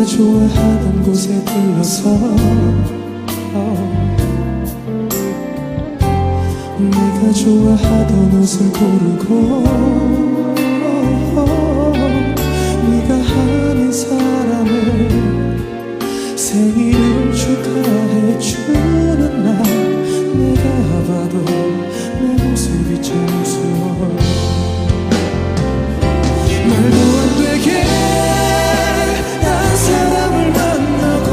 좋아하던 곳에 들러서 내가 좋아하던 옷을 고르고 네가 아닌 사람을 생일을 축하해주는 날 내가 봐도 내 모습이 참 우스워. 말도 안 되게 난 사람을 만나고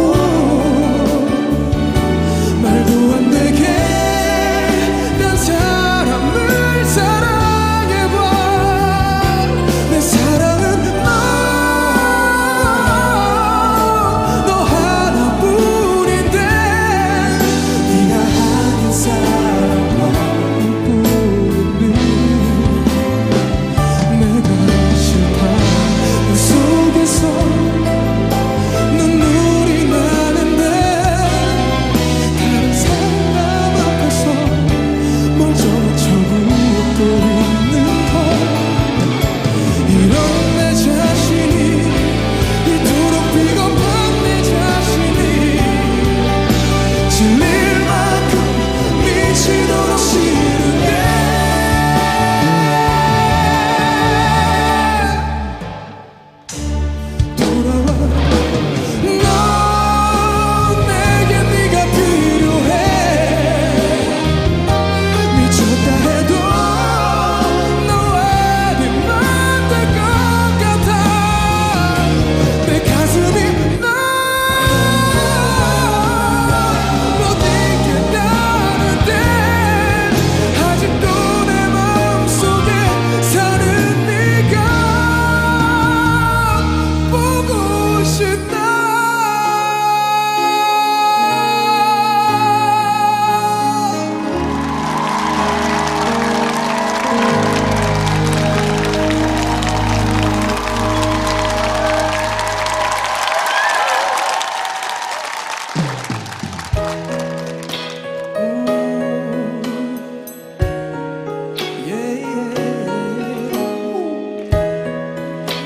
말도 안 되게 난 사람을 사랑해봐. 내 사랑은 너 하나뿐인데 네가 아닌 사람만 보이는 내가 싫다. 그 속에서 눈물이 나는데 다른 사람 앞에서 멀쩡하고 웃고 있는 걸 이런 내 자신이 이토록 비겁한 내 자신이 질릴 만큼 미치도록 싫은데 돌아와. 넌 내게 네가 필요해. 미쳤다 해도 너 아니면 될 것 같아. 내 가슴이 너 못 잊겠다는데 아직도 내 마음속에 사는 네가 보고 싶다.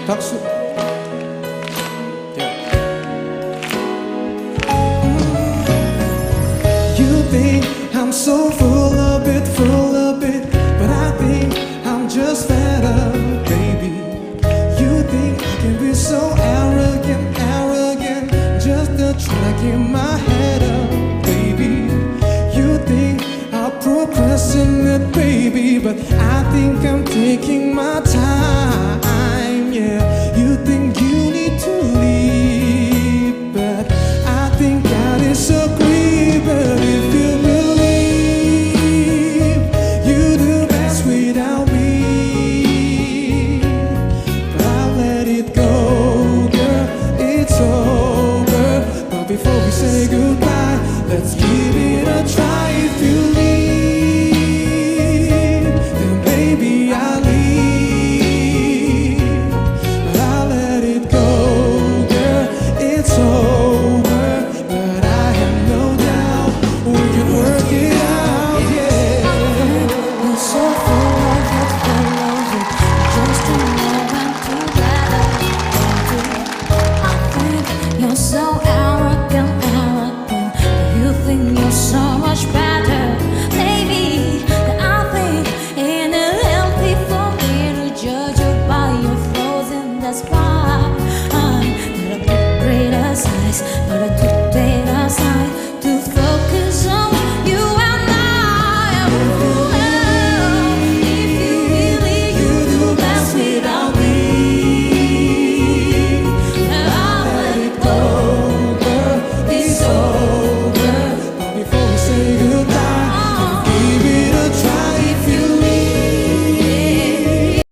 박수. You think I'm so full of it, but I think I'm just fed up, baby. You think I can be so arrogant, just to try to get my head up, baby. You think I'll procrastinate, baby, but I think I'm